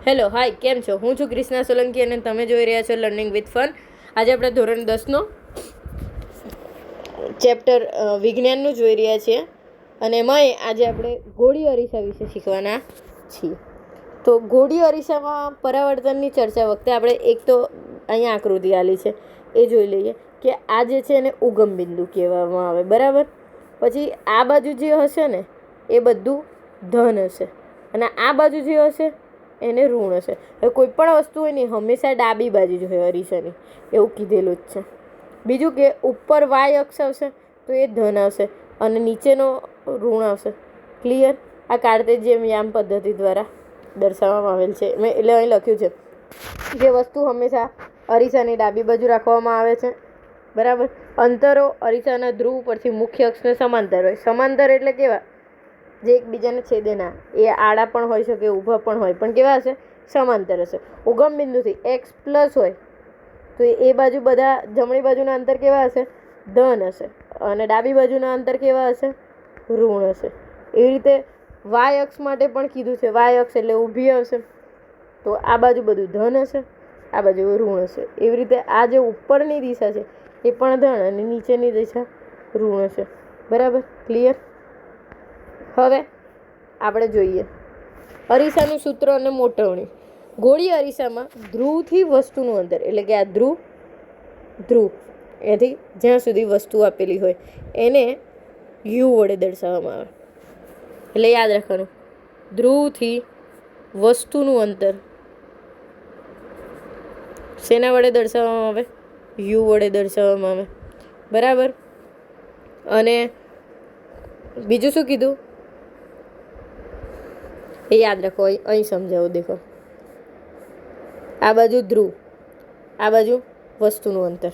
Hello hi, કેમ છો? હું છું ક્રિષ્ના સોલંકી અને તમે જોઈ રહ્યા છો લર્નિંગ વિથ ફન. આજે આપણે ધોરણ 10નો ચેપ્ટર વિજ્ઞાનનું જોઈ રહ્યા છીએ અને એમાંય આજે આપણે ગોળી અરીસા વિશે શીખવાના છીએ. તો ગોળી અરીસામાં પરાવર્તનની ચર્ચા વખતે આપણે એક તો અહીંયા આકૃતિ આલી છે એ જોઈ લઈએ કે આ જે છે એને ઉગમ બિંદુ કહેવામાં આવે, બરાબર. પછી આ બાજુ જે હશે ને એ બધું ધન હશે અને આ બાજુ જે હશે એને ઋણ હશે. હવે કોઈ પણ વસ્તુ હોય ને હંમેશા ડાબી બાજુ જ હોય અરીસાની, એવું કીધેલું જ છે. બીજું કે ઉપર વાય અક્ષ આવશે તો એ ધન આવશે અને નીચેનો ઋણ આવશે. ક્લિયર? આ કાર્ટેશિયન યામ પદ્ધતિ દ્વારા દર્શાવવામાં આવેલ છે. મેં એટલે અહીં લખ્યું છે જે વસ્તુ હંમેશા અરીસાની ડાબી બાજુ રાખવામાં આવે છે, બરાબર. અંતરો અરીસાના ધ્રુવ પરથી મુખ્ય અક્ષને સમાંતર હોય. સમાંતર એટલે કેવા? જે એકબીજાને છેદે ના, એ આડા પણ હોઈ શકે, ઊભા પણ હોય, પણ કેવા હશે? સમાંતર હશે. ઉગમ બિંદુથી એક્સ પ્લસ હોય તો એ બાજુ બધા જમણી બાજુના અંતર કેવા હશે? ધન હશે અને ડાબી બાજુના અંતર કેવા હશે? ઋણ હશે. એવી રીતે વાય અક્ષ માટે પણ કીધું છે. વાય અક્ષ એટલે ઊભી આવશે તો આ બાજુ બધું ધન હશે, આ બાજુ ઋણ હશે. એવી રીતે આ જે ઉપરની દિશા છે એ પણ ધન અને નીચેની દિશા ઋણ હશે, બરાબર. ક્લિયર? હવે આપણે જોઈએ અરીસાનું સૂત્ર અને મોટવણી. ગોળી અરીસામાં ધ્રુવથી વસ્તુનું અંતર એટલે કે આ ધ્રુવ એથી જ્યાં સુધી વસ્તુ આપેલી હોય એને યુ વડે દર્શાવવામાં આવે. એટલે યાદ રાખવાનું, ધ્રુવથી વસ્તુનું અંતર શેના વડે દર્શાવવામાં આવે? યુ વડે દર્શાવવામાં આવે, બરાબર. અને બીજું શું કીધું એ યાદ રાખો. અહીં સમજાવો. દેખો, આ બાજુ ધ્રુવ, આ બાજુ વસ્તુનું અંતર.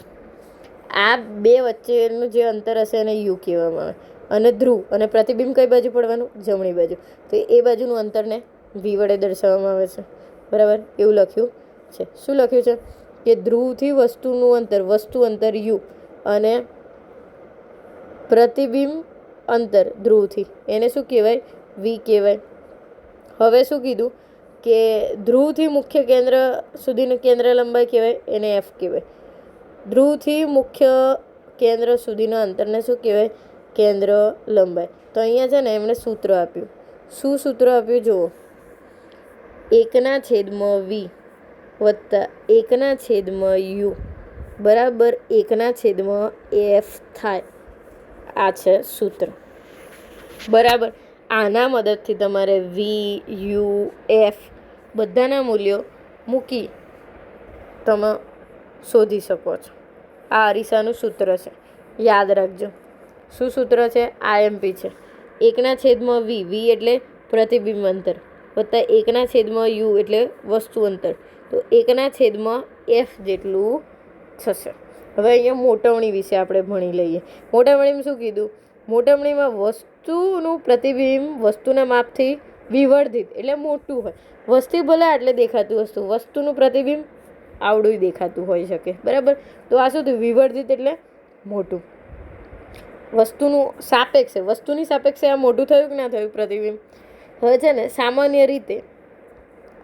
આ બે વચ્ચેનું જે અંતર હશે એને યુ કહેવામાં આવે. અને ધ્રુવ અને પ્રતિબિંબ કઈ બાજુ પડવાનું? જમણી બાજુ. તો એ બાજુનું અંતરને વી વડે દર્શાવવામાં આવે છે, બરાબર. એવું લખ્યું છે. શું લખ્યું છે? કે ધ્રુવથી વસ્તુનું અંતર, વસ્તુ અંતર યુ અને પ્રતિબિંબ અંતર ધ્રુવથી એને શું કહેવાય? વી કહેવાય. હવે શું કીધું કે ધ્રુવથી મુખ્ય કેન્દ્ર સુધીની કેન્દ્ર લંબાઈ કહેવાય, એને એફ કહેવાય. ધ્રુવથી મુખ્ય કેન્દ્ર સુધીના અંતરને શું કહેવાય? કેન્દ્ર લંબાઈ. તો અહીંયા છે ને એમણે સૂત્ર આપ્યું. શું સૂત્ર આપ્યું જુઓ, 1/વી વત્તા 1/યુ બરાબર 1/એફ થાય. આ છે સૂત્ર, બરાબર. આના મદદથી તમારે વી, યુ, એફ બધાના મૂલ્યો મૂકી તમે શોધી શકો છો. આ અરીસાનું સૂત્ર છે, યાદ રાખજો. શું સૂત્ર છે? આઈએમપી છે. 1/વી, વી એટલે પ્રતિબિંબ અંતર, વત્તા 1/યુ એટલે વસ્તુ અંતર, તો 1/એફ જેટલું થશે. હવે અહીંયા મોટવણી વિશે આપણે ભણી લઈએ. મોટવણીમાં શું કીધું? મોટવણીમાં વસ્તુનું પ્રતિબિંબ વસ્તુના માપથી વિવર્ધિત એટલે મોટું હોય. વસ્તુ ભલે આટલે દેખાતું વસ્તુનું પ્રતિબિંબ આવડું દેખાતું હોઈ શકે, બરાબર. તો આ શું થયું? વિવર્ધિત એટલે મોટું. વસ્તુનું સાપેક્ષે, વસ્તુની સાપેક્ષે આ મોટું થયું કે ના થયું પ્રતિબિંબ? હવે છે ને સામાન્ય રીતે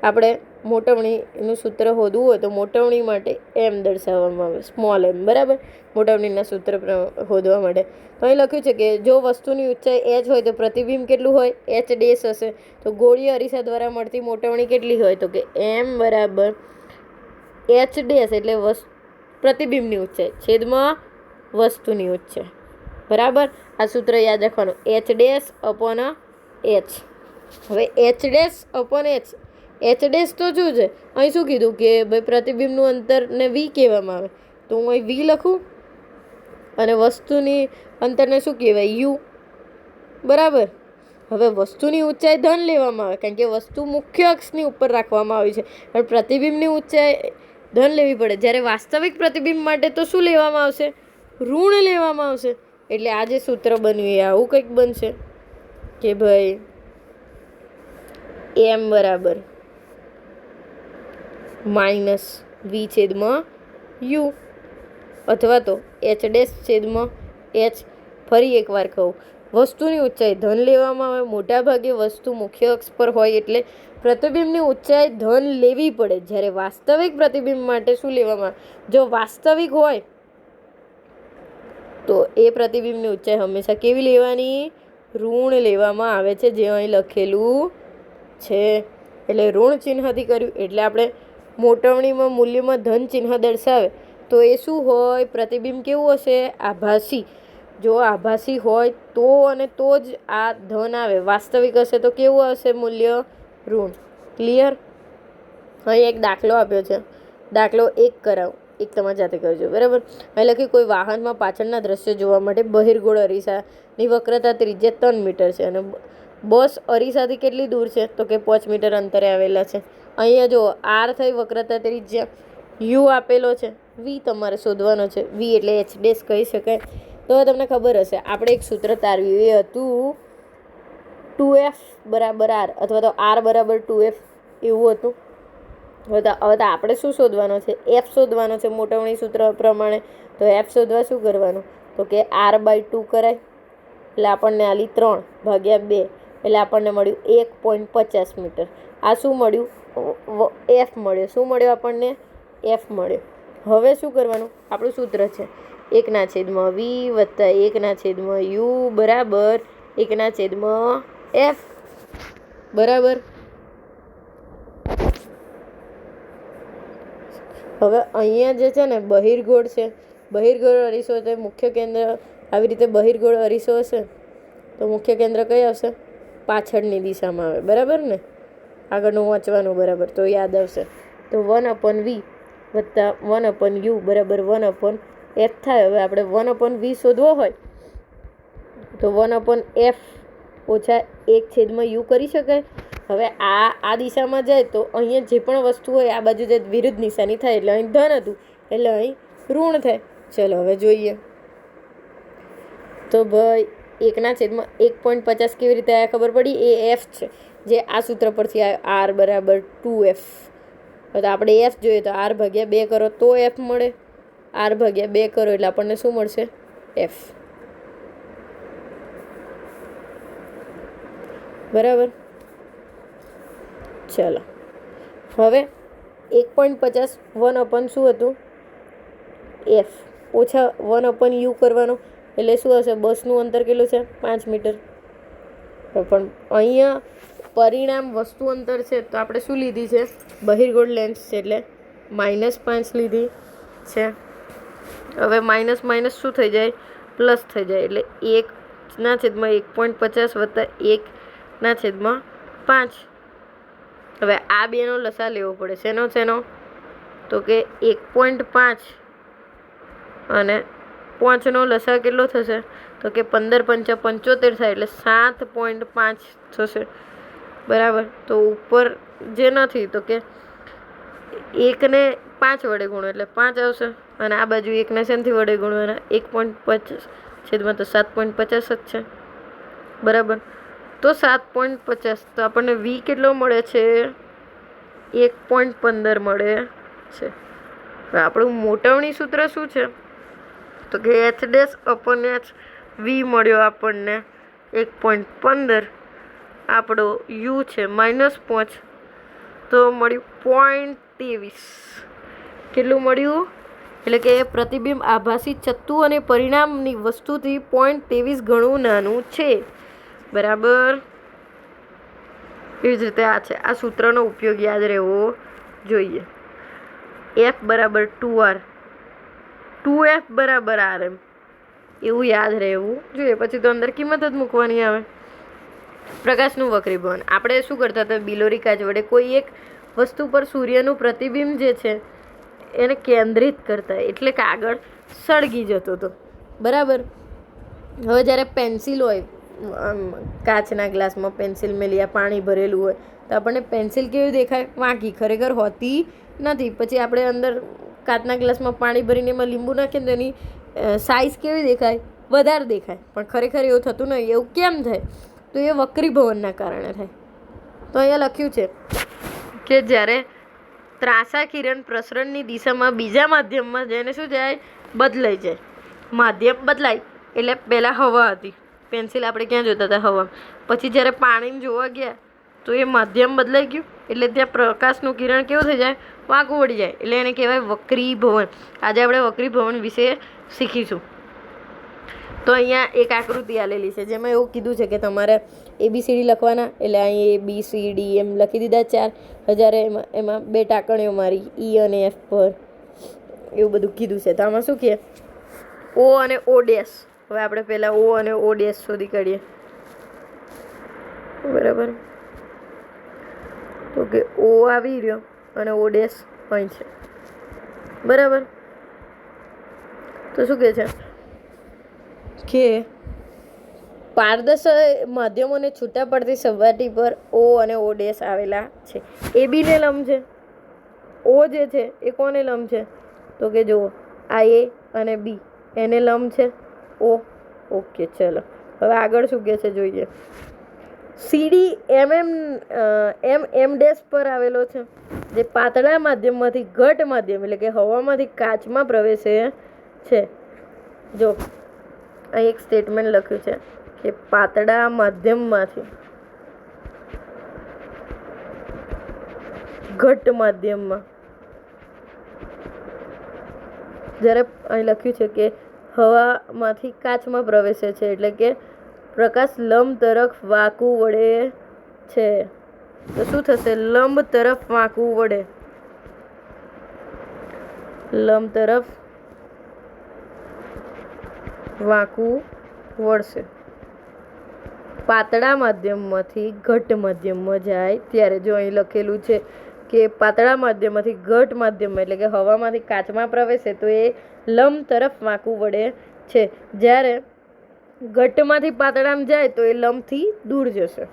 આપણે મોટવણીનું સૂત્ર શોધવું હોય તો મોટવણી માટે એમ દર્શાવવામાં આવે, સ્મોલ એમ, બરાબર. મોટવણીના સૂત્ર શોધવા માટે તો અહીં લખ્યું છે કે જો વસ્તુની ઊંચાઈ એચ હોય તો પ્રતિબિંબ કેટલું હોય? એચ ડેશ હશે. તો ગોળીય અરીસા દ્વારા મળતી મોટવણી કેટલી હોય? તો કે એમ બરાબર એચ ડેશ એટલે પ્રતિબિંબની ઊંચાઈ છેદમાં વસ્તુની ઊંચાઈ, બરાબર. આ સૂત્ર યાદ રાખવાનું, એચ ડેશ અપોન એચ. હવે H dash upon H, H dash તો શું છે? અહીં શું કીધું કે ભાઈ પ્રતિબિંબનું અંતરને વી કહેવામાં આવે, તો હું અહીં વી લખું અને વસ્તુની અંતરને શું કહેવાય? યુ, બરાબર. હવે વસ્તુની ઊંચાઈ ધન લેવામાં આવે કારણ કે વસ્તુ મુખ્ય અક્ષની ઉપર રાખવામાં આવી છે, પણ પ્રતિબિંબની ઊંચાઈ ધન લેવી પડે. જ્યારે વાસ્તવિક પ્રતિબિંબ માટે તો શું લેવામાં આવશે? ઋણ લેવામાં આવશે. એટલે આ જે સૂત્ર બન્યું એ આવું કંઈક બનશે કે ભાઈ એમ બરાબર માઇનસ વી છેદમાં યુ અથવા તો એચ ડેશ છેદમાં એચ. ફરી એકવાર કહું વસ્તુની ઊંચાઈ ધન લેવામાં આવે. મોટાભાગે વસ્તુ મુખ્ય અક્ષ પર હોય એટલે પ્રતિબિંબની ઊંચાઈ ધન લેવી પડે. જ્યારે વાસ્તવિક પ્રતિબિંબ માટે શું લેવામાં આવે? જો વાસ્તવિક હોય તો એ પ્રતિબિંબની ઊંચાઈ હંમેશા કેવી લેવાની? ઋણ લેવામાં આવે છે, જે અહીં લખેલું છે. એટલે ઋણ ચિહ્નથી કર્યું એટલે આપણે મોટવણીમાં મૂલ્યમાં ધન ચિહ્ન દર્શાવે તો એ શું હોય? પ્રતિબિંબ કેવું હશે? આભાસી. જો આભાસી હોય તો અને તો જ આ ધન આવે. વાસ્તવિક હશે તો કેવું હશે મૂલ્ય? ઋણ. ક્લિયર? અહીં એક દાખલો આપ્યો છે. દાખલો 1 કરાવો. એક તમારે જાતે કરજો. બરાબર? અહીં લખ્યું કોઈ વાહનમાં પાછળના દ્રશ્ય જોવા માટે બહિર્ગોળ અરીસાની વક્રતા ત્રિજ્યા 3 મીટર છે અને બસ અરીસાથી કેટલી દૂર છે? તો કે 5 મીટર અંતરે આવેલા છે. અહીંયા જો આર થઈ વક્રતા ત્રિજ્યા, યુ આપેલો છે, વી તમારે શોધવાનો છે. વી એટલે એચ ડેશ કહી શકાય. તો હવે તમને ખબર હશે આપણે એક સૂત્ર તારવ્યું, એ હતું 2f બરાબર આર અથવા તો આર બરાબર 2f એવું હતું. હવે તો આપણે શું શોધવાનો છે? એફ શોધવાનો છે મોટવણી સૂત્ર પ્રમાણે. તો એફ શોધવા શું કરવાનું? તો કે r/2 કરાય એટલે આપણને આલી 3/2 એટલે આપણને મળ્યું 1.50 મીટર. આ શું મળ્યું? એફ મળ્યો. શું મળ્યો આપણને? એફ મળ્યો. હવે શું કરવાનું? આપણું સૂત્ર છે 1/v વત્તા 1/u બરાબર 1/f. બરાબર? હવે અહીંયા જે છે ને બહિર્ગોળ છે, બહિર્ગોળ અરીસો તે મુખ્ય કેન્દ્ર આવી રીતે બહિર્ગોળ અરીસો હશે તો મુખ્ય કેન્દ્ર કઈ આવશે? પાછળની દિશામાં આવે. બરાબર ને? આગળનું વાંચવાનું. બરાબર? તો યાદ આવશે. તો 1/v વત્તા 1/u બરાબર 1/f થાય. હવે આપણે 1/v શોધવો હોય તો 1/f ઓછા 1/u કરી શકાય. હવે આ દિશામાં જાય તો અહીંયા જે પણ વસ્તુ હોય આ બાજુ જે વિરુદ્ધ નિશાની થાય એટલે અહીં ધન હતું એટલે અહીં ઋણ થાય. ચલો હવે જોઈએ. તો ભાઈ 1/1.50 કેવી રીતે આયા ખબર પડી? એ એફ છે જે આ સૂત્ર પરથી આવ્યો, આર બરાબર 2f. તો આપણે એફ જોઈએ તો r/2 કરો તો એફ મળે. r/2 કરો એટલે આપણને શું મળશે? એફ. બરાબર? ચલો હવે 1.50 1/ શું હતું? એફ ઓછા 1/u કરવાનો એટલે શું હશે? બસનું અંતર કેટલું છે? 5 મીટર. પણ અહીંયા પરિણામ વસ્તુ અંતર છે તો આપણે શું લીધી છે? બહિર્ગોળ લેન્સ છે એટલે -5 લીધી છે. હવે માઇનસ માઇનસ શું થઈ જાય? પ્લસ થઈ જાય. એટલે 1/1.50 વત્તા 1/5. હવે આ બેનો લસા લેવો પડે. શેનો? તો કે 1.5 અને 5નો લસા કેટલો થશે? તો કે 15×5 = 75 થાય એટલે 7.5 થશે. બરાબર? તો ઉપર જે નથી તો કે 1ને 5 વડે ગુણો એટલે 5 આવશે અને આ બાજુ 1ને શેનથી વડે ગુણવાના? 1.50 છેદમાં તો 7.50 જ છે. બરાબર? તો 7.50 તો આપણને વી કેટલો મળે છે? 1.15 મળે છે. આપણું મોટવણી સૂત્ર શું છે? તો કે h'/h વી મળ્યો આપણને 1.15. આપણો યુ છે -5 તો મળ્યું 0.23. કેટલું મળ્યું? એટલે કે પ્રતિબિંબ આભાસી ચત્તુ અને પરિણામની વસ્તુથી 0.23 ગણું નાનું છે. બરાબર? એવી જ રીતે આ છે. આ સૂત્રનો ઉપયોગ યાદ રહેવો જોઈએ. f બરાબર 2r 2f બરાબર rm એવું યાદ રહેવું જોઈએ. પછી તો અંદર કિંમત જ મૂકવાની આવે. પ્રકાશનું વક્રીભવન. આપણે શું કરતા હતા? બિલોરી કાચ વડે કોઈ એક વસ્તુ પર સૂર્યનું પ્રતિબિંબ જે છે એને કેન્દ્રિત કરતા એટલે કે આગળ સળગી જતો હતો. બરાબર? હવે જ્યારે પેન્સિલ હોય કાચના ગ્લાસમાં પેન્સિલ મેલી પાણી ભરેલું હોય તો આપણને પેન્સિલ કેવી દેખાય? વાંકી. ખરેખર હોતી નથી. પછી આપણે અંદર કાચના ગ્લાસમાં પાણી ભરીને એમાં લીંબુ નાખીએ તો એની સાઇઝ કેવી દેખાય? વધારે દેખાય. પણ ખરેખર એવું થતું નહીં. એવું કેમ થાય? તો એ વક્રીભવનના કારણે થાય. તો અહીંયા લખ્યું છે કે જ્યારે ત્રાંસા કિરણ પ્રસરણની દિશામાં બીજા માધ્યમમાં જઈને શું જાય? બદલાઈ જાય. માધ્યમ બદલાય એટલે પહેલાં હવા હતી પેન્સિલ આપણે ક્યાં જોતા હતા? હવા. પછી જ્યારે પાણીને જોવા ગયા તો એ માધ્યમ બદલાઈ ગયું, એટલે ત્યાં પ્રકાશનું કિરણ કેવું થઈ જાય? વાંકું વળી જાય, એટલે એને કહેવાય વક્રીભવન. આજે આપણે વક્રીભવન વિશે શીખીશું. તો અહીંયા એક આકૃતિ આલેલી છે જેમાં એવું કીધું છે કે તમારે ABCD લખવાના, એટલે અહીં ABCD એમ લખી દીધા 4. હજારે એમાં 2 ટાંકણીઓ મારી E અને F પર, એવું બધું કીધું છે. તો આમાં શું કહે? O અને O ડેશ. હવે આપણે પહેલાં O અને O ડેશ શોધી કાઢીએ. બરાબર, તો કે O આવી રહ્યો અને O ડેશ અહીં છે. બરાબર, તો શું કહે છે કે પારદર્શક માધ્યમોને છૂટા પડતી સપાટી પર O અને O ડેશ આવેલા છે. AB ને લંબ છે. O જે છે એ કોને લંબ છે? તો કે જુઓ, આ A અને B એને લંબ છે O. ઓકે, ચલો હવે આગળ શું કહે છે જોઈએ. CD M ડેશ પર આવેલો છે, જે પાતળા માધ્યમમાંથી ઘટ માધ્યમ એટલે કે હવામાંથી કાચમાં પ્રવેશે છે. જો અહીં એક સ્ટેટમેન્ટ લખ્યું છે કે પાતળા માધ્યમમાંથી ઘટ માધ્યમમાં, જ્યારે અહીં લખ્યું છે કે હવામાંથી કાચમાં પ્રવેશે છે, એટલે કે પ્રકાશ લંબ તરફ વાંકું વળે છે. તો શું થશે? લંબ તરફ વાંકું વળે, લંબ તરફ વાંકું વળશે. પાતળા માધ્યમમાંથી ઘટ માધ્યમમાં જાય ત્યારે, જો અહીં લખેલું છે કે પાતળા માધ્યમમાંથી ઘટ માધ્યમમાં એટલે કે હવામાંથી કાચમાં પ્રવેશે તો એ લંબ તરફ વાંકું વળે છે. જ્યારે ઘટમાંથી પાતળામાં જાય તો એ લંબથી દૂર જશે.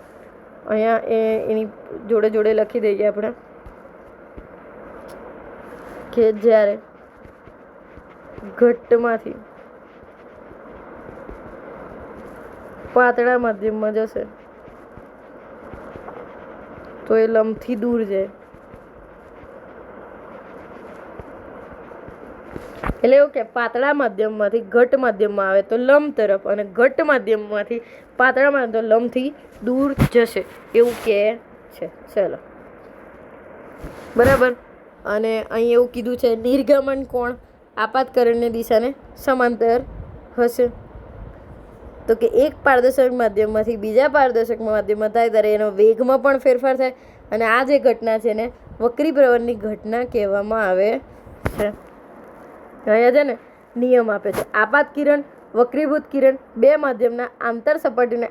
અહીંયા એની જોડે જોડે લખી દઈએ આપણે કે જ્યારે ઘટમાંથી પાતળા માધ્યમમાં જશે તો એ લંબથી દૂર જાય. એટલે એવું કે પાતળા માધ્યમમાંથી ઘટ માધ્યમમાં આવે તો લંબ તરફ, અને ઘટ માધ્યમમાંથી પાતળામાં તો લંબથી દૂર જશે, એવું કે છે. ચલો, બરાબર. અને અહીં એવું કીધું છે નિર્ગમન કોણ આપાતકરણની દિશાને સમાંતર હશે. તો કે એક પારદર્શક માધ્યમમાંથી બીજા પારદર્શક માધ્યમમાં થાય ત્યારે એનો વેગમાં પણ ફેરફાર થાય, અને આ જે ઘટના છે એને વક્રીભવનની ઘટના કહેવામાં આવે છે. અહીંયા છે ને નિયમ આપે છે. આપાત કિરણ, વક્રીભૂત કિરણ, બે માધ્યમના આંતર સપાટીને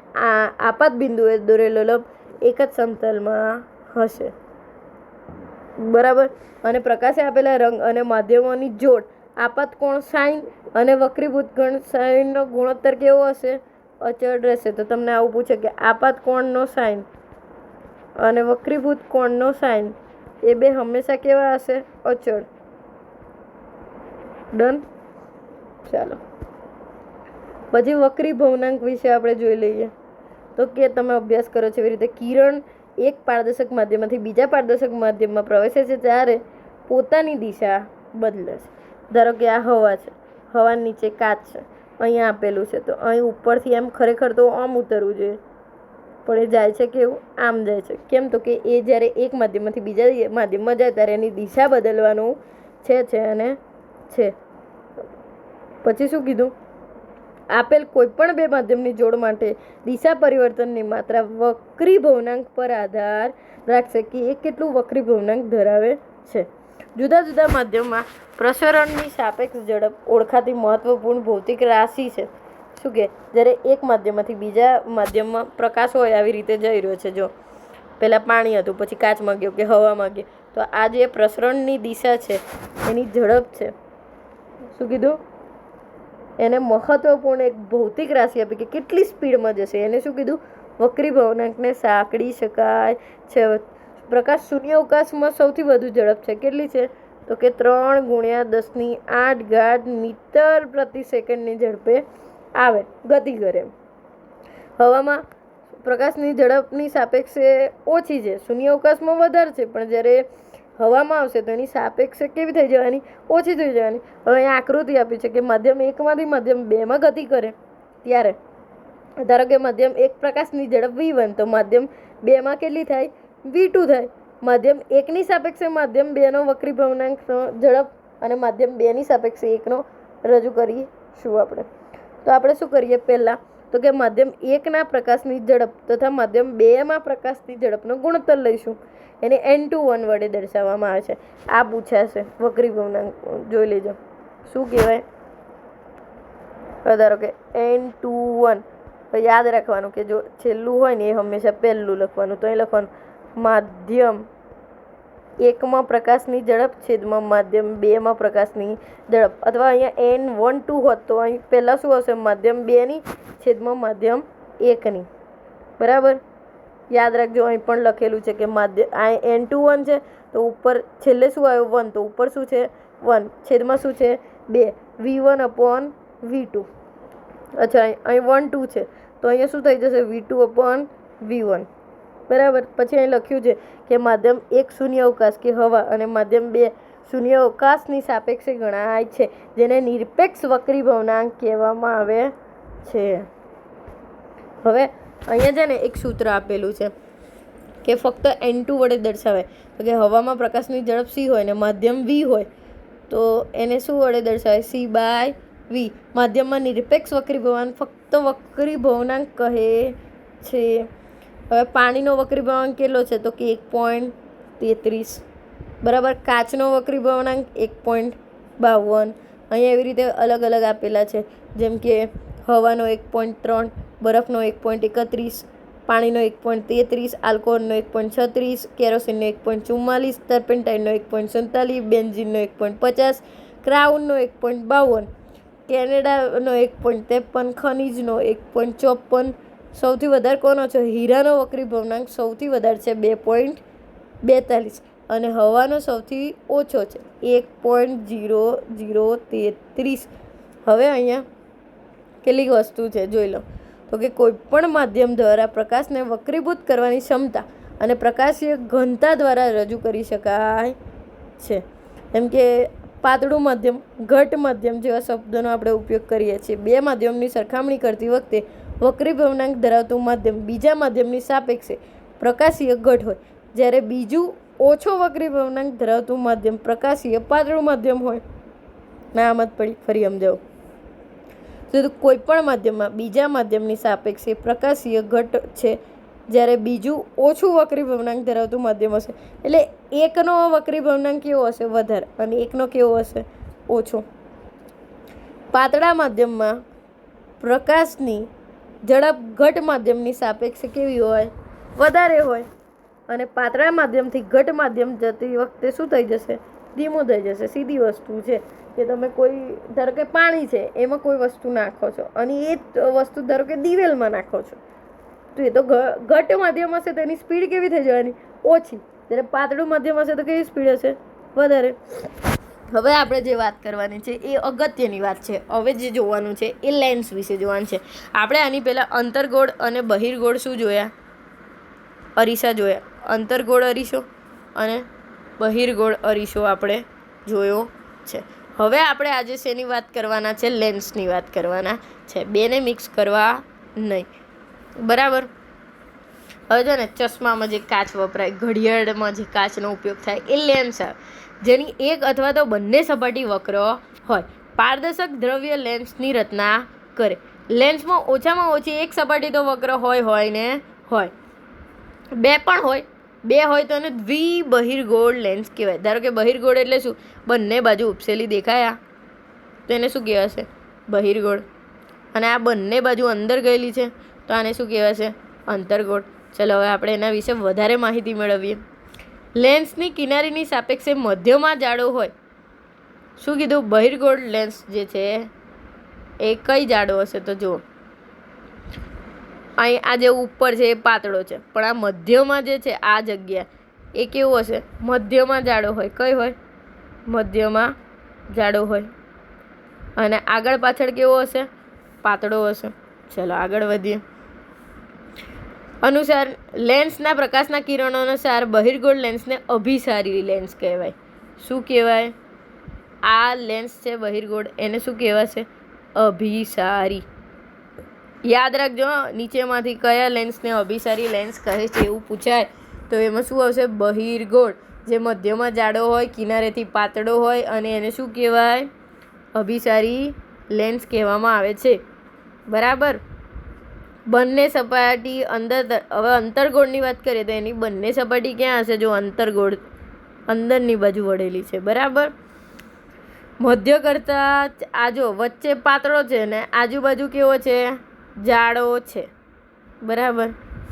આપાત બિંદુએ દોરેલો લંબ એક જ સમતલમાં હશે. બરાબર. અને પ્રકાશે આપેલા રંગ અને માધ્યમોની જોડ આપાત કોણ સાઇન અને વક્રીભૂત કોણ સાઇનનો ગુણોત્તર કેવો હશે? અચળ રહેશે. તો તમને આવું પૂછે કે આપાત કોણનો સાઇન અને વક્રીભૂત કોણનો સાઇન એ બે હંમેશા કેવા હશે? અચળ. ડન. ચાલો, પછી વક્રીભવનાંક વિશે આપણે જોઈ લઈએ. તો કે તમે અભ્યાસ કરો છો એવી રીતે કિરણ એક પારદર્શક માધ્યમમાંથી બીજા પારદર્શક માધ્યમમાં પ્રવેશે છે ત્યારે પોતાની દિશા બદલે છે. ધારો કે આ હવા છે, હવા નીચે કાચ છે, અહીંયા આપેલું છે, તો અહીં ઉપરથી એમ ખરેખર તો આમ ઉતરવું જોઈએ, પણ એ જાય છે કેવું? આમ જાય છે. કેમ? તો કે એ જ્યારે એક માધ્યમમાંથી બીજા માધ્યમમાં જાય ત્યારે એની દિશા બદલવાનું છે અને છે. પછી શું કીધું? આપેલ કોઈપણ બે માધ્યમની જોડ માટે દિશા પરિવર્તનની માત્રા વક્રીભવનાંક પર આધાર રાખશે કે એ કેટલું વક્રીભવનાંક ધરાવે છે. જુદા જુદા માધ્યમમાં પ્રસરણની સાપેક્ષ ઝડપ ઓળખાતી મહત્વપૂર્ણ ભૌતિક રાશિ છે. શું કે જ્યારે એક માધ્યમમાંથી બીજા માધ્યમમાં પ્રકાશ હોય આવી રીતે જઈ રહ્યો છે, જો પહેલાં પાણી હતું, પછી કાચમાં ગયો કે હવામાં ગયો, તો આ જે પ્રસરણની દિશા છે એની ઝડપ છે. શું કીધું? એને મહત્વપૂર્ણ એક ભૌતિક રાશિ આપી કે કેટલી સ્પીડમાં જશે, એને શું કીધું? વક્રીભવનાંકને સાંકળી શકાય છે. પ્રકાશ શૂન્ય અવકાશમાં સૌથી વધુ ઝડપ છે. કેટલી છે? તો કે 3 × 10⁸ મીટર પ્રતિ સેકન્ડની ઝડપે આવે, ગતિ કરે. હવામાં પ્રકાશની ઝડપની સાપેક્ષે ઓછી છે, શૂન્ય અવકાશમાં વધારે છે, પણ જ્યારે હવામાં આવશે તો એની સાપેક્ષે કેવી થઈ જવાની? ઓછી થઈ જવાની. હવે અહીંયા આકૃતિ આપી છે કે માધ્યમ 1માંથી માધ્યમ 2માં ગતિ કરે ત્યારે ધારો કે માધ્યમ 1 પ્રકાશની ઝડપ v1 તો માધ્યમ 2માં કેટલી થાય v2 થાય. માધ્યમ 1ની સાપેક્ષે માધ્યમ 2નો વક્રીભવનાંકનો ઝડપ અને માધ્યમ 2ની સાપેક્ષે 1નો રજૂ કરીશું આપણે. તો આપણે શું કરીએ પહેલાં તો કે માધ્યમ 1ના પ્રકાશની ઝડપ તથા માધ્યમ 2માં પ્રકાશની ઝડપનો ગુણોત્તર લઈશું. એને n21 વડે દર્શાવવામાં આવે છે. આ પૂછાશે વક્રીભવનાંક જોઈ લેજો શું કહેવાય. ધારો કે n21 તો યાદ રાખવાનું કે જો છેલ્લું હોય ને એ હંમેશા પહેલું લખવાનું. તો અહીં લખવાનું માધ્યમ 1માં પ્રકાશની ઝડપ છેદમાં માધ્યમ 2માં પ્રકાશની ઝડપ. અથવા અહીંયા n12 હોત તો અહીં પહેલાં શું હશે માધ્યમ 2ની છેદમાં માધ્યમ 1ની. બરાબર યાદ રાખજો અહીં પણ લખેલું છે કે આ n21 છે તો ઉપર છેલ્લે શું આવ્યું 1 તો ઉપર શું છે 1 છેદમાં શું છે 2 v1/v2. અચ્છા અહીં 1 2 છે તો અહીંયા શું થઈ જશે v2/v1. બરાબર. પછી અહીં લખ્યું છે કે માધ્યમ 1 શૂન્ય અવકાશ કે હવા અને માધ્યમ 2 શૂન્ય અવકાશની સાપેક્ષે ગણાય છે જેને નિરપેક્ષ વક્રીભવનાંક કહેવામાં આવે છે. હવે અહીંયા છે ને એક સૂત્ર આપેલું છે કે ફક્ત n2 વડે દર્શાવાય. તો કે હવામાં પ્રકાશની ઝડપ c હોય ને માધ્યમ v હોય તો એને શું વડે દર્શાવાય c/v. માધ્યમમાં નિરપેક્ષ વક્રીભવનાંક ફક્ત વક્રીભવનાંક કહે છે. હવે પાણીનો વક્રીભવનાંક કેટલો છે તો કે 1.33. બરાબર. કાચનો વક્રીભવનાંક 1.52. અહીંયા એવી રીતે અલગ અલગ આપેલા છે જેમ કે હવાનો 1.3, બરફનો 1.31, પાણીનો 1.33, આલ્કોહોલનો 1.36, કેરોસીનનો 1.44, ટર્પેન્ટાઇનનો 1.47, બેન્ઝીનનો 1.50, ક્રાઉનનો 1.52, કેનેડાનો 1.53, ખનીજનો 1.54. સૌથી વધારે કોનો છે હીરાનો વક્રીભવનાંક સૌથી વધારે છે 2.42 અને હવાનો સૌથી ઓછો છે 1.0033. હવે અહીંયા કેટલીક વસ્તુ છે જોઈ લો. તો કે કોઈ પણ માધ્યમ દ્વારા પ્રકાશને વક્રીભૂત કરવાની ક્ષમતા અને પ્રકાશીય ઘનતા દ્વારા રજૂ કરી શકાય છે. જેમ કે પાતળું માધ્યમ, ઘટ માધ્યમ જેવા શબ્દોનો આપણે ઉપયોગ કરીએ છીએ. બે માધ્યમની સરખામણી કરતી વખતે વક્રીભવનાંક ધરાવતું માધ્યમ બીજા માધ્યમની સાપેક્ષે પ્રકાશીય ઘટ હોય જ્યારે બીજું ઓછો વક્રીભવનાંક ધરાવતું માધ્યમ પ્રકાશીય પાતળું માધ્યમ હોય. નામત પડી ફરી સમજાવો. તો કોઈ પણ માધ્યમમાં બીજા માધ્યમની સાપેક્ષે પ્રકાશીય ઘટ છે જ્યારે બીજું ઓછું વક્રીભવનાંક ધરાવતું માધ્યમ હશે. એટલે એકનો વક્રીભવનાંક કેવો હશે વધારે અને એકનો કેવો હશે ઓછો. પાતળા માધ્યમમાં પ્રકાશની ઝડપ ઘટ માધ્યમની સાપેક્ષે કેવી હોય વધારે હોય અને પાતળા માધ્યમથી ઘટ માધ્યમ જતી વખતે શું થઈ જશે ધીમું થઈ જશે. સીધી વસ્તુ છે કે તમે કોઈ ધારો કે પાણી છે એમાં કોઈ વસ્તુ નાખો છો અને એ વસ્તુ ધારો કે દિવેલમાં નાખો છો તો એ તો ઘટ માધ્યમ હશે તો એની સ્પીડ કેવી થઈ જવાની ઓછી. જ્યારે પાતળું માધ્યમ હશે તો કેવી સ્પીડ હશે વધારે. હવે આપણે જે વાત કરવાની છે એ અગત્યની વાત છે. હવે જે જોવાનું છે એ લેન્સ વિશે જોવાનું છે. આપણે આની પહેલાં અંતર્ગોળ અને બહિર્ગોળ શું જોયા અરીસા જોયા. અંતર્ગોળ અરીસો અને બહિર્ગોળ અરીસો આપણે જોયો છે. હવે આપણે આજે શેની વાત કરવાના છે લેન્સની વાત કરવાના છે. બેને મિક્સ કરવા નહીં. બરાબર. હવે જો ને ચશ્મામાં જે કાચ વપરાય ઘડિયાળમાં જે કાચનો ઉપયોગ થાય એ લેન્સ આવે જેની એક અથવા તો બંને સપાટી વક્ર હોય. પારદર્શક દ્રવ્ય લેન્સની રચના કરે. લેન્સમાં ઓછામાં ઓછી એક સપાટી તો વક્ર હોય ને હોય. બે પણ હોય. બે હોય તો એને દ્વિબહિર્ગોળ લેન્સ કહેવાય. ધારો કે બહિર્ગોળ એટલે શું બંને બાજુ ઉપસેલી દેખાયા તો એને શું કહેવાશે બહિર્ગોળ. અને આ બંને બાજુ અંદર ગયેલી છે તો આને શું કહેવાશે અંતર્ગોળ. ચલો હવે આપણે એના વિશે વધારે માહિતી મેળવીએ. લેન્સની કિનારીની સાપેક્ષે મધ્યમાં જાડો હોય. શું કીધું બહિર્ગોળ લેન્સ જે છે એ કઈ જાડો હશે તો જુઓ અહીં આ જે ઉપર છે એ પાતળો છે પણ આ મધ્યમાં જે છે આ જગ્યા એ કેવું હશે મધ્યમાં જાડો હોય. કઈ હોય મધ્યમાં જાડો હોય અને આગળ પાછળ કેવો હશે પાતળો હશે. ચલો આગળ વધીએ. અનુસાર લેન્સના પ્રકાશના કિરણો અનુસાર બહિર્ગોળ લેન્સને અભિસારી લેન્સ કહેવાય. શું કહેવાય આ લેન્સ છે બહિર્ગોળ એને શું કહેવાશે અભિસારી. યાદ રાખજો, નીચેમાંથી કયા લેન્સને અભિસારી લેન્સ કહે છે એવું પૂછાય તો એમાં શું આવશે? બહિર્ગોળ. જે મધ્યમાં જાડો હોય, કિનારેથી પાતળો હોય અને એને શું કહેવાય? અભિસારી લેન્સ કહેવામાં આવે છે. બરાબર. બંને સપાટી હવે અંતર્ગોળની વાત કરીએ તો એની બંને સપાટી ક્યાં હશે? જો અંતર્ગોળ અંદરની બાજુ વળેલી છે. બરાબર. મધ્ય કરતાં આ જો વચ્ચે પાતળો છે ને આજુબાજુ કેવો છે? જાડો છે. બરાબર.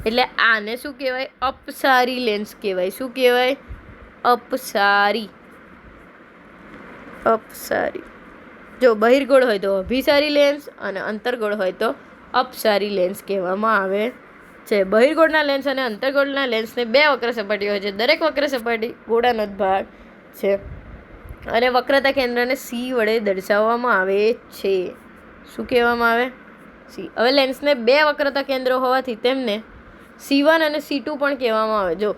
એટલે આને શું કહેવાય? અપસારી લેન્સ કહેવાય. શું કહેવાય? અપસારી. જો બહિર્ગોળ હોય તો અભિસારી લેન્સ અને અંતર્ગોળ હોય તો અપસારી લેન્સ કહેવામાં આવે છે. બહિર્ગોળના લેન્સ અને અંતર્ગોળના લેન્સને 2 વક્ર સપાટી હોય છે. દરેક વક્ર સપાટી ગોળાનો જ ભાગ છે અને વક્રતા કેન્દ્રને સી વડે દર્શાવવામાં આવે છે. શું કહેવામાં આવે? સી. હવે લેન્સને 2 વક્રતા કેન્દ્રો હોવાથી તેમને C1 અને C2 પણ કહેવામાં આવે. જો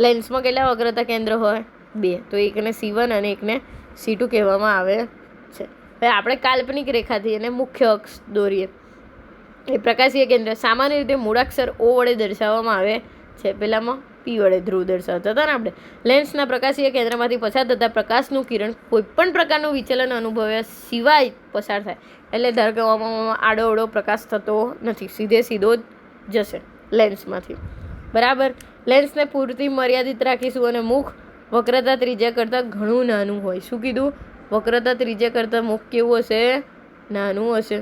લેન્સમાં કેટલા વક્રતા કેન્દ્ર હોય? 2. તો એકને C1 અને એકને C2 કહેવામાં આવે છે. હવે આપણે કાલ્પનિક રેખાથી એને મુખ્ય અક્ષ દોરીએ. એ પ્રકાશીય કેન્દ્ર સામાન્ય રીતે મૂળાક્ષર O વડે દર્શાવવામાં આવે છે. પહેલામાં P વડે ધ્રુવ દર્શાવતા હતા ને આપણે. લેન્સના પ્રકાશીય કેન્દ્રમાંથી પસાર થતા પ્રકાશનું કિરણ કોઈપણ પ્રકારનું વિચલન અનુભવ્યા સિવાય પસાર થાય. એટલે ધારો કે આડો પ્રકાશ થતો નથી, સીધો જ જશે લેન્સમાંથી. બરાબર. લેન્સને પૂરતી મર્યાદિત રાખીશું અને મુખ વક્રતા ત્રિજ્યા કરતાં ઘણું નાનું હોય. શું કીધું? વક્રતા ત્રિજ્યા કરતાં મુખ કેવું હશે? નાનું હશે.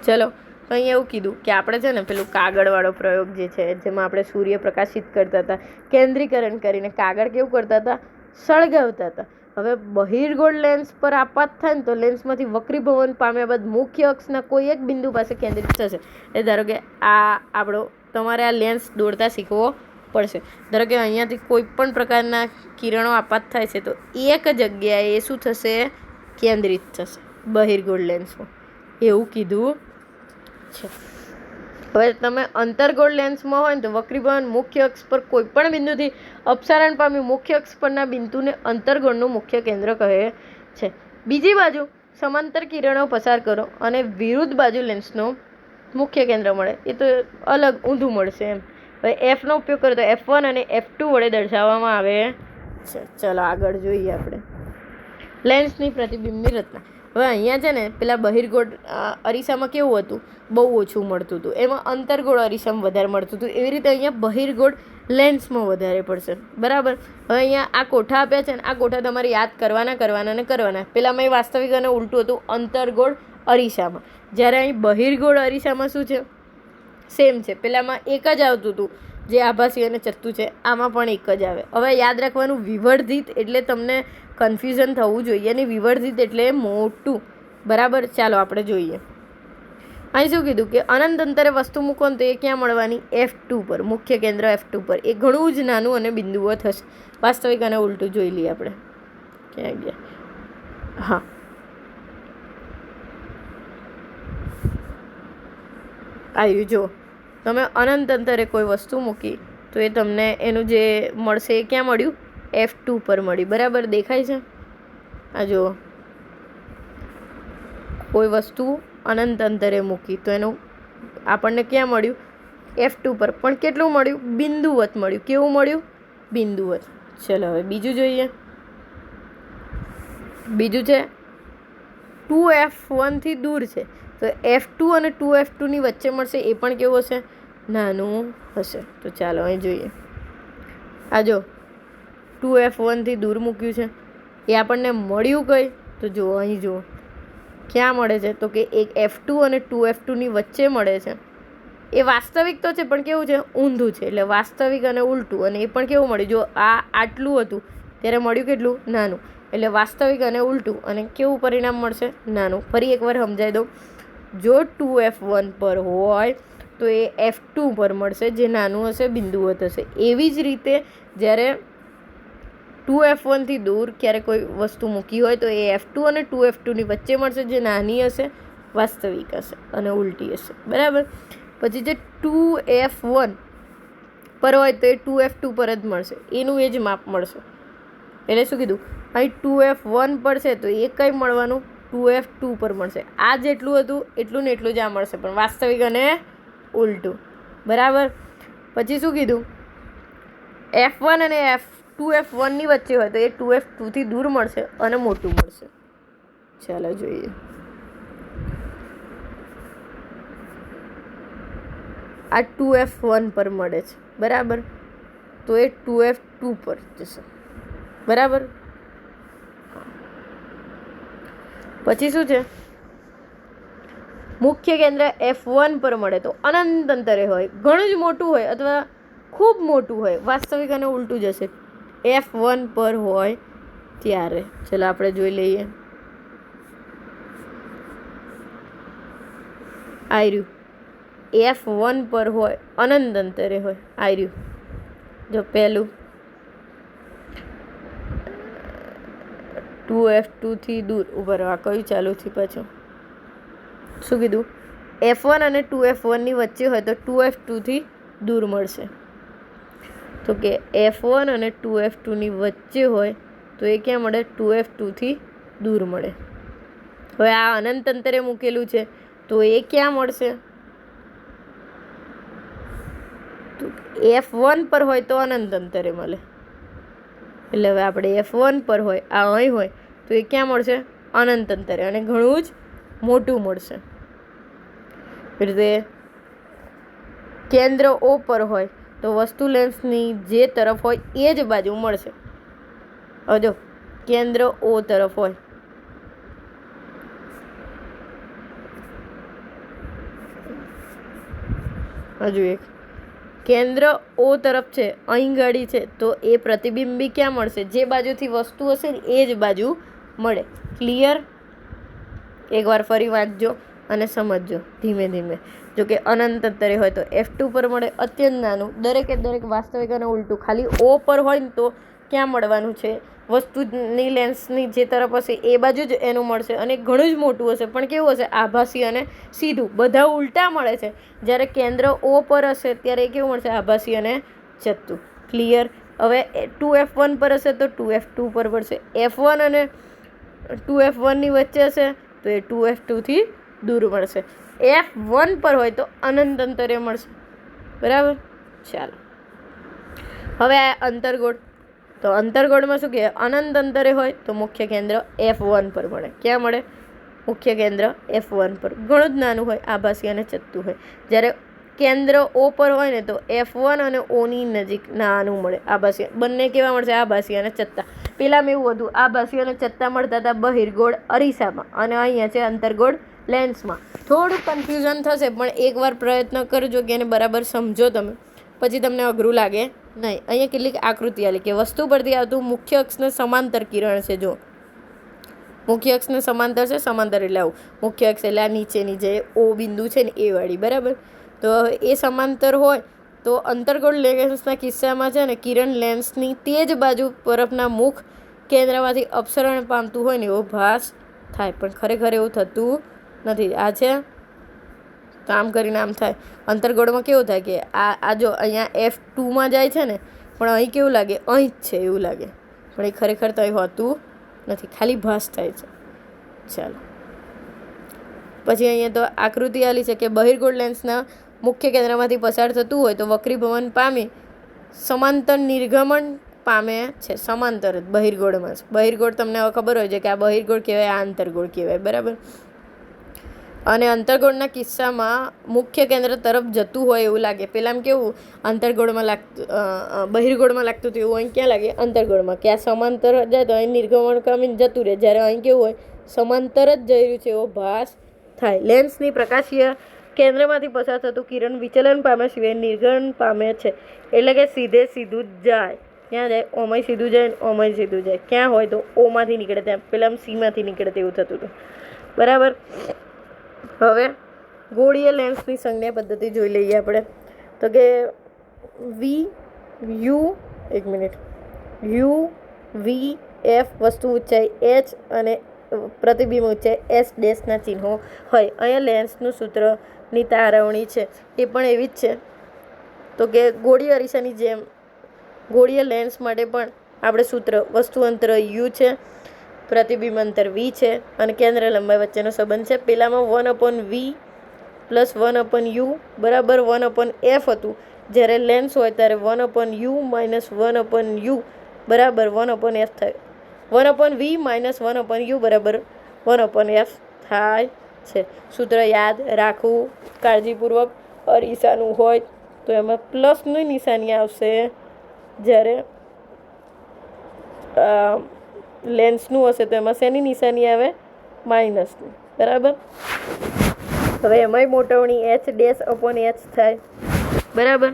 ચલો, તો અહીંયા એવું કીધું કે આપણે છે ને પેલું કાગળવાળો પ્રયોગ જે છે જેમાં આપણે સૂર્ય પ્રકાશિત કરતા હતા, કેન્દ્રીકરણ કરીને કાગળ કેવું કરતા હતા? સળગાવતા હતા. હવે બહિર્ગોળ લેન્સ પર આપાત થાય ને તો લેન્સમાંથી વક્રીભવન પામ્યા બાદ મુખ્ય અક્ષના કોઈ એક બિંદુ પાસે કેન્દ્રિત થશે. એ ધારો કે તમારે આ લેન્સ દોરતા શીખવો પડશે. ધારો કે અહીંયાથી કોઈ પણ પ્રકારના કિરણો આપાત થાય છે તો એક જગ્યાએ શું થશે? કેન્દ્રિત થશે બહિર્ગોળ લેન્સમાં. એવું કીધું છે. હવે તમે અંતર્ગોળ લેન્સમાં હોય ને તો વક્રીભવન મુખ્ય અક્ષ પર કોઈ પણ બિંદુથી અપસારણ પામી મુખ્ય અક્ષ પરના બિંદુને અંતર્ગોળનું મુખ્ય કેન્દ્ર કહે છે. બીજી બાજુ સમાંતર કિરણો પસાર કરો અને વિરુદ્ધ બાજુ લેન્સનો મુખ્ય કેન્દ્ર મળે. એ તો અલગ ઊંધું મળશે એમ. હવે Fનો ઉપયોગ કરો તો F1 અને F2 વડે દર્શાવવામાં આવે છે. ચલો આગળ જોઈએ આપણે લેન્સની પ્રતિબિંબની રચના. હવે અહીંયા છે ને પેલા બહિર્ગોળ અરીસામાં કેવું હતું? બહુ ઓછું મળતું હતું. એમાં અંતર્ગોળ અરીસામાં વધારે મળતું હતું. એવી રીતે અહીંયા બહિર્ગોળ લેન્સમાં વધારે પડશે. બરાબર. હવે અહીંયા આ કોઠા આપ્યા છે ને આ કોઠા તમારે યાદ કરવાના. પેલામાં એ વાસ્તવિક અને ઉલટું હતું અંતર્ગોળ અરીસામાં. જ્યારે અહીં બહિર્ગોળ અરીસામાં શું છે? સેમ છે. પેલામાં એક જ આવતું હતું જે આભાસી અને ચત્તુ છે, આમાં પણ એક જ આવે. હવે યાદ રાખવાનું વિવર્ધિત એટલે તમને કન્ફ્યુઝન થવું જોઈએ અને વિવર્ધિત એટલે મોટું. બરાબર. ચાલો આપણે જોઈએ. અહીં શું કીધું કે અનંત અંતરે વસ્તુ મૂકો ને તો એ ક્યાં મળવાની? F2 પર. મુખ્ય કેન્દ્ર F2 પર. એ ઘણું જ નાનું અને બિંદુઓ થશે. વાસ્તવિક અને ઉલટું જોઈ લઈએ આપણે. ક્યાં ગયા? હા, આવ્યું. જો તમે અનંત અંતરે કોઈ વસ્તુ મૂકી તો એ તમને એનું જે મળશે એ ક્યાં મળ્યું? F2 પર મળી. બરાબર. દેખાય છે? આ જુઓ, કોઈ વસ્તુ અનંત અંતરે મૂકી તો એનું આપણને ક્યાં મળ્યું? F2 પર. પણ કેટલું મળ્યું? બિંદુવત મળ્યું. કેવું મળ્યું? બિંદુવત. ચલો હવે બીજું જોઈએ. બીજું છે 2F1 થી દૂર છે તો F2 અને 2F2 ની વચ્ચે મળશે. એ પણ કેવું હશે? નાનું હશે. તો ચાલો અહીં જોઈએ. આ જો 2F1 થી દૂર મૂક્યું છે. એ આપણને મળ્યું કઈ? તો જુઓ, અહીં જુઓ ક્યાં મળે છે? તો કે એક F2 અને 2F2 ની વચ્ચે મળે છે. એ વાસ્તવિક તો છે પણ કેવું છે? ઊંધું છે. એટલે વાસ્તવિક અને ઉલટું. અને એ પણ કેવું મળ્યું? જો આટલું હતું ત્યારે મળ્યું કેટલું? નાનું. એટલે વાસ્તવિક અને ઉલટું. અને કેવું પરિણામ મળશે? નાનું. ફરી એકવાર સમજાવી દઉં. જો 2F1 પર હોય તો એ F2 પર મળશે જે નાનું હશે, બિંદુવત હશે. એવી જ રીતે જ્યારે 2F1 થી દૂર ક્યારે કોઈ વસ્તુ મૂકી હોય તો એ F2 અને 2F2 ની વચ્ચે મળશે જે નાની હશે, વાસ્તવિક હશે અને ઉલટી હશે. બરાબર. પછી જે 2F1 પર હોય તો એ 2F2 પર જ મળશે. એનું એ જ માપ મળશે. એટલે શું કીધું? અહીં 2F1 પર છે તો એ કંઈ મળવાનું? 2f2 પર મળશે. આ જેટલું હતું એટલું ને એટલું જ આ મળશે, પણ વાસ્તવિક અને ઉલટું. બરાબર. પછી શું કીધું? F1 અને F1ની વચ્ચે હોય તો એ 2f2થી દૂર મળશે અને મોટું મળશે. ચાલો જોઈએ. આ 2f1 પર મળે છે, બરાબર, તો એ 2f2 પર જશે. બરાબર. પછી શું છે? મુખ્ય કેન્દ્ર F1 પર મળે તો અનંત અંતરે હોય, ઘણું જ મોટું હોય અથવા ખૂબ મોટું હોય, વાસ્તવિક અને ઉલટું જશે F1 પર હોય ત્યારે. ચલો આપણે જોઈ લઈએ. આર્યું F1 પર હોય, અનંત અંતરે હોય, આર્યું. જો પહેલું 2f2થી દૂર. ઉપર આ કયું ચાલુ થી પાછું? શું કીધું? F1 અને 2f1ની વચ્ચે હોય તો 2f2થી દૂર મળશે. તો કે F1 અને 2f2ની વચ્ચે હોય તો એ ક્યાં મળે? 2f2થી દૂર મળે. હવે આ અનંત અંતરે મૂકેલું છે તો એ ક્યાં મળશે? તો F1 પર હોય તો અનંત અંતરે મળે. એટલે હવે આપણે F1 પર હોય, આ અહીં હોય તો એ ક્યાં મળશે? અનંત અંતરે, અને ઘણું જ મોટું મળશે. એટલે કેન્દ્ર O પર હોય તો વસ્તુ લેન્સની જે તરફ હોય એ જ બાજુ મળશે. હવે જો કેન્દ્ર O તરફ હોય, હજુ એક કેન્દ્ર O તરફ છે, અહીં ગાડી છે, તો એ પ્રતિબિંબી ક્યાં મળશે? જે બાજુથી વસ્તુ હશે ને એ જ બાજુ મળે. ક્લિયર? એકવાર ફરી વાંચજો અને સમજજો ધીમે ધીમે. જો કે અનંત અંતરે હોય તો F2 પર મળે, અત્યંત નાનું, દરેકે દરેક વાસ્તવિક અને ઉલટું. ખાલી O પર હોય ને તો ક્યાં મળવાનું છે? વસ્તુની લેન્સની જે તરફ હશે એ બાજુ જ એનું મળશે, અને ઘણું જ મોટું હશે, પણ કેવું હશે? આભાસી અને સીધું. બધા ઉલટા મળે છે. જ્યારે કેન્દ્ર O પર હશે ત્યારે એ કેવું મળશે? આભાસી અને ચત્તું. ક્લિયર? હવે 2f1 પર હશે તો 2f2 પર પડશે. F1 અને 2f1ની વચ્ચે હશે તો એ 2f2થી દૂર મળશે. F1 પર હોય તો અનંત અંતરે મળશે. બરાબર. ચાલો હવે આ અંતર્ગોળ. તો અંતર્ગોળમાં શું કહે? અનંત અંતરે હોય તો મુખ્ય કેન્દ્ર F1 પર મળે. ક્યાં મળે? મુખ્ય કેન્દ્ર F1 પર. ઘણું જ નાનું હોય, આભાસી અને ચત્તું હોય. જ્યારે કેન્દ્ર O પર હોય ને તો F1 અને Oની નજીક નાનું મળે, આભાસી. બંને કેવા મળશે? આભાસી અને ચત્તા. પેલામાં એવું હતું, આભાસી અને ચત્તા મળતા હતા બહિર્ગોળ અરીસામાં, અને અહીંયા છે અંતર્ગોળ લેન્સમાં. થોડું કન્ફ્યુઝન થશે, પણ એકવાર પ્રયત્ન કરજો કે એને બરાબર સમજો તમે, પછી તમને અઘરું લાગે નહીં. અહીંયા કેટલીક આકૃતિ આલી કે વસ્તુ પરથી આવતું મુખ્ય અક્ષને સમાંતર કિરણ છે. જો મુખ્ય અક્ષને સમાંતર છે, સમાંતર એટલે આવું. મુખ્ય અક્ષ એટલે આ નીચેની જે O બિંદુ છે ને એ વાળી. બરાબર. તો એ સમાંતર હોય તો અંતર્ગોળ લેન્સના કિસ્સામાં છે ને કિરણ લેન્સની તે જ બાજુ તરફના મુખ કેન્દ્રમાંથી અપસરણ પામતું હોય ને એવો ભાસ થાય, પણ ખરેખર એવું થતું નથી. આ છે કામ કરીને આમ થાય. અંતર્ગોળમાં કેવું થાય કે આ જો અહીંયા F2માં જાય છે ને, પણ અહીં કેવું લાગે? અહીં જ છે એવું લાગે, પણ એ ખરેખર તો અહીં હોતું નથી, ખાલી ભાસ થાય છે. ચાલો પછી અહીંયા તો આકૃતિ આલી છે કે બહિર્ગોળ લેન્સના મુખ્ય કેન્દ્રમાંથી પસાર થતું હોય તો વક્રીભવન પામી સમાંતર નિર્ગમન પામે છે. સમાંતર જ બહિર્ગોળમાં જ. બહિર્ગોળ તમને હવે ખબર હોય છે કે આ બહિર્ગોળ કહેવાય, આ અંતર્ગોળ કહેવાય. બરાબર. અને અંતર્ગોળના કિસ્સામાં મુખ્ય કેન્દ્ર તરફ જતું હોય એવું લાગે. પહેલાં કેવું અંતર્ગોળમાં લાગતું, બહિર્ગોળમાં લાગતું હતું, એવું અહીં ક્યાં લાગે? અંતર્ગોળમાં. કે આ સમાંતર જાય તો અહીં નિર્ગમન પામીને જતું રહે, જ્યારે અહીં કેવું હોય? સમાંતર જ જઈ રહ્યું છે એવો ભાસ થાય. લેન્સની પ્રકાશીય કેન્દ્રમાંથી પસાર થતું કિરણ વિચલન પામે સિવાય નિર્ગમન પામે છે. એટલે કે સીધે સીધું જ જાય. ક્યાં જાય? ઓમાંય સીધું જાય, ઓમાંય સીધું જાય. ક્યાં હોય તો ઓમાંથી નીકળે, ત્યાં પેલા સીમાંથી નીકળે તેવું થતું હતું. બરાબર. હવે ગોળીય લેન્સની સંજ્ઞા પદ્ધતિ જોઈ લઈએ આપણે. તો કે UV/F વસ્તુ ઊંચાઈ H અને પ્રતિબિંબ ઊંચાઈ S' ના ચિહ્નો હોય. અહીંયા લેન્સનું સૂત્રની તારવણી છે એ પણ એવી જ છે. તો કે ગોળીય અરીસાની જેમ ગોળીય લેન્સ માટે પણ આપણે સૂત્ર વસ્તુ અંતર U છે, પ્રતિબિંબ અંતર v છે અને કેન્દ્ર લંબાઈ વચ્ચેનો સંબંધ છે. પેલામાં 1/v પ્લસ 1/u બરાબર 1/f હતું. જ્યારે લેન્સ હોય ત્યારે 1/u માઇનસ 1/u બરાબર 1/f થાય. 1/v માઇનસ 1/u બરાબર 1/f થાય છે. સૂત્ર યાદ રાખવું કાળજીપૂર્વક. અરીસાનું હોય તો એમાં પ્લસની નિશાની આવશે, જ્યારે લેન્સનું હશે તો એમાં શેની નિશાની આવે? માઇનસની. બરાબર. હવે એમાંય મોટવણી h'/h થાય. બરાબર.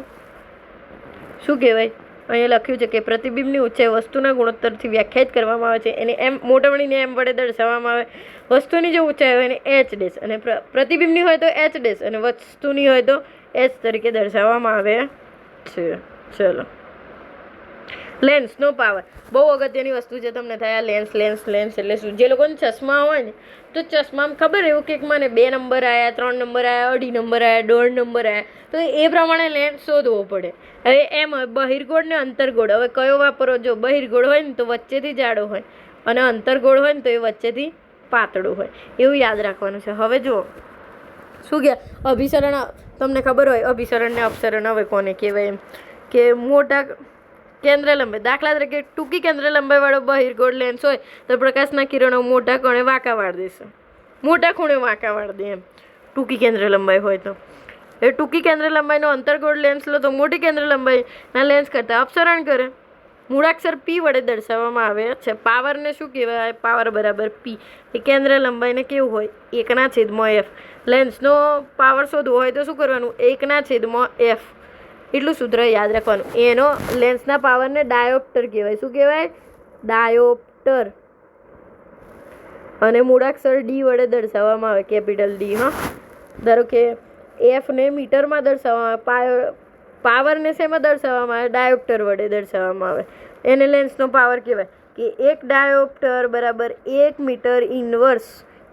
શું કહેવાય? અહીંયા લખ્યું છે કે પ્રતિબિંબની ઊંચાઈ વસ્તુના ગુણોત્તરથી વ્યાખ્યાયિત કરવામાં આવે છે. એને એમ મોટવણીને એમ વડે દર્શાવવામાં આવે. વસ્તુની જે ઊંચાઈ હોય એને h' અને પ્રતિબિંબની હોય તો h' અને વસ્તુની હોય તો h તરીકે દર્શાવવામાં આવે છે. ચલો, લેન્સનો પાવર બહુ અગત્યની વસ્તુ છે. તમને થાય આ લેન્સ લેન્સ લેન્સ એટલે શું? જે લોકોને ચશ્મા હોય ને તો ચશ્મામાં ખબર એવું કે મને 2 નંબર આવ્યા, 3 નંબર આવ્યા, 2.5 નંબર આવ્યા, 1.5 નંબર આવ્યા, તો એ પ્રમાણે લેન્સ શોધવો પડે. હવે એમ હોય બહિર્ગોળ ને અંતર્ગોળ. હવે કયો વાપરો? જો બહિર્ગોળ હોય ને તો વચ્ચેથી જાડો હોય અને અંતર્ગોળ હોય ને તો એ વચ્ચેથી પાતળું હોય. એવું યાદ રાખવાનું છે. હવે જુઓ શું કે અભિસરણ, તમને ખબર હોય અભિસરણ ને અપસરણ હવે કોને કહેવાય? એમ કે મોટા કેન્દ્ર લંબાઈ, દાખલા તરીકે ટૂંકી કેન્દ્ર લંબાઈવાળો બહિર્ગોળ લેન્સ હોય તો પ્રકાશના કિરણો મોટા ખૂણે વાંકા વાળ દેશે. મોટા ખૂણે વાંકા વાળ દે એમ ટૂંકી કેન્દ્ર લંબાઈ હોય તો. એ ટૂંકી કેન્દ્ર લંબાઈનો અંતર્ગોળ લેન્સ લો તો મોટી કેન્દ્ર લંબાઈના લેન્સ કરતાં અપસરણ કરે. મૂળાક્ષર p વડે દર્શાવવામાં આવે છે. પાવરને શું કહેવાય? પાવર બરાબર p. એ કેન્દ્ર લંબાઈને કેવું હોય? 1/f. લેન્સનો પાવર શોધવો હોય તો શું કરવાનું? 1/f. એટલું સૂત્ર યાદ રાખવાનું. એનો લેન્સના પાવરને ડાયોપ્ટર કહેવાય. શું કહેવાય? ડાયોપ્ટર. અને મૂળાક્ષર d વડે દર્શાવવામાં આવે, કેપિટલ D. હા, ધારો કે એફને મીટરમાં દર્શાવવામાં આવે, પાવરને શેમાં દર્શાવવામાં આવે? ડાયોપ્ટર વડે દર્શાવવામાં આવે. એને લેન્સનો પાવર કહેવાય કે 1 ડાયોપ્ટર બરાબર 1 મીટર ઇન્વર્સ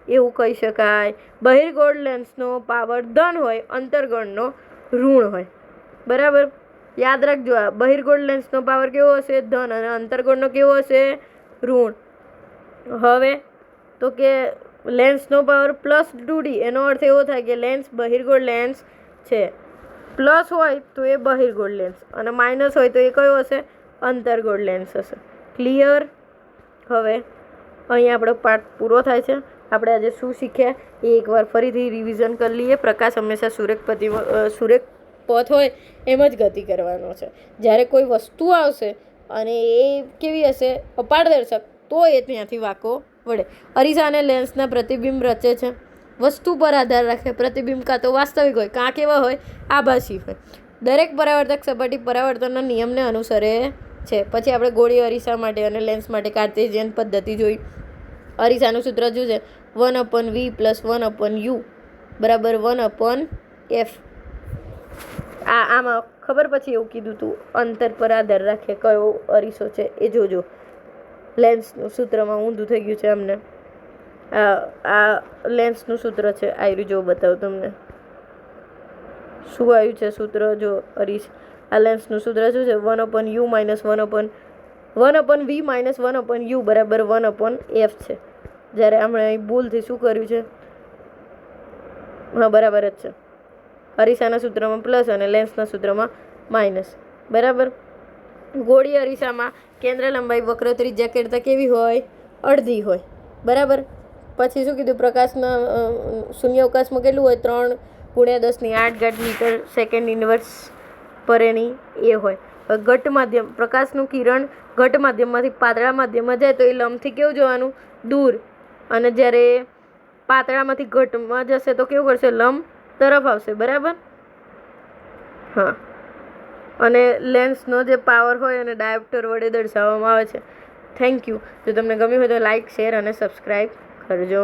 એવું કહી શકાય. બહિર્ગોળ લેન્સનો પાવર ધન હોય, અંતર્ગોળનો ઋણ હોય. બરાબર. યાદ રાખજો, આ બહિર્ગોળ લેન્સનો પાવર કેવો હશે? ધન. અને અંતર્ગોળનો કેવો હશે? ઋણ. હવે તો કે લેન્સનો પાવર +2d. એનો અર્થ એવો થાય કે લેન્સ બહિર્ગોળ લેન્સ છે. પ્લસ હોય તો એ બહિર્ગોળ લેન્સ અને માઇનસ હોય તો એ કયો હશે? અંતર્ગોળ લેન્સ હશે. ક્લિયર? હવે અહીંયા આપણો પાઠ પૂરો થાય છે. આપણે આજે શું શીખ્યા એ એકવાર ફરીથી રિવિઝન કરી લઈએ. પ્રકાશ હંમેશા સુરેખ પથ હોય એમ જ ગતિ કરવાનો છે. જ્યારે કોઈ વસ્તુ આવશે અને એ કેવી હશે? અપારદર્શક, તો એ ત્યાંથી વાંકો વળે. અરીસા અને લેન્સના પ્રતિબિંબ રચે છે. વસ્તુ પર આધાર રાખે. પ્રતિબિંબ કાં તો વાસ્તવિક હોય, કાં કેવા હોય? આભાસી હોય. દરેક પરાવર્તક સપાટી પરાવર્તનના નિયમને અનુસરે છે. પછી આપણે ગોળી અરીસા માટે અને લેન્સ માટે કાર્ટેશિયન પદ્ધતિ જોઈ. અરીસાનું સૂત્ર શું છે? 1/v પ્લસ 1/u બરાબર 1/f. આમાં ખબર પછી એવું કીધું હતું, અંતર પર આધાર રાખે કયો અરીસો છે એ જોજો. લેન્સનું સૂત્રમાં ઊંધું થઈ ગયું છે અમને. આ લેન્સનું સૂત્ર છે. આયરું જો બતાવું તમને શું આવ્યું છે સૂત્ર. જો અરીસ, આ લેન્સનું સૂત્ર શું છે? 1/u minus 1/v minus 1/u બરાબર 1/f છે. જ્યારે આપણે અહીં ભૂલથી શું કર્યું છે? હા, બરાબર જ છે. અરીસાના સૂત્રમાં પ્લસ અને લેન્સના સૂત્રમાં માઇનસ. બરાબર. ગોળી અરીસામાં કેન્દ્ર લંબાઈ વક્ર ત્રિજ્યા કરતાં કેવી હોય? અડધી હોય. બરાબર. પછી શું કીધું? પ્રકાશના શૂન્યાવકાશમાં કેટલું હોય? 3×10⁸ મીટર સેકન્ડ ઇન્વર્સ પર એની એ હોય. ઘટ માધ્યમ, પ્રકાશનું કિરણ ઘટ માધ્યમમાંથી પાતળા માધ્યમમાં જાય તો એ લંબથી કેવું જોવાનું? દૂર. અને જ્યારે પાતળામાંથી ઘટમાં જશે તો કેવું કરશે? લંબ તરફ આવશે. બરાબર. હા, અને લેન્સનો જે પાવર હોય અને ડાયોપ્ટર વડે દર્શાવવામાં આવે છે. Thank you. જો તમને ગમ્યું હોય તો લાઇક, શેર અને સબસ્ક્રાઈબ કરજો.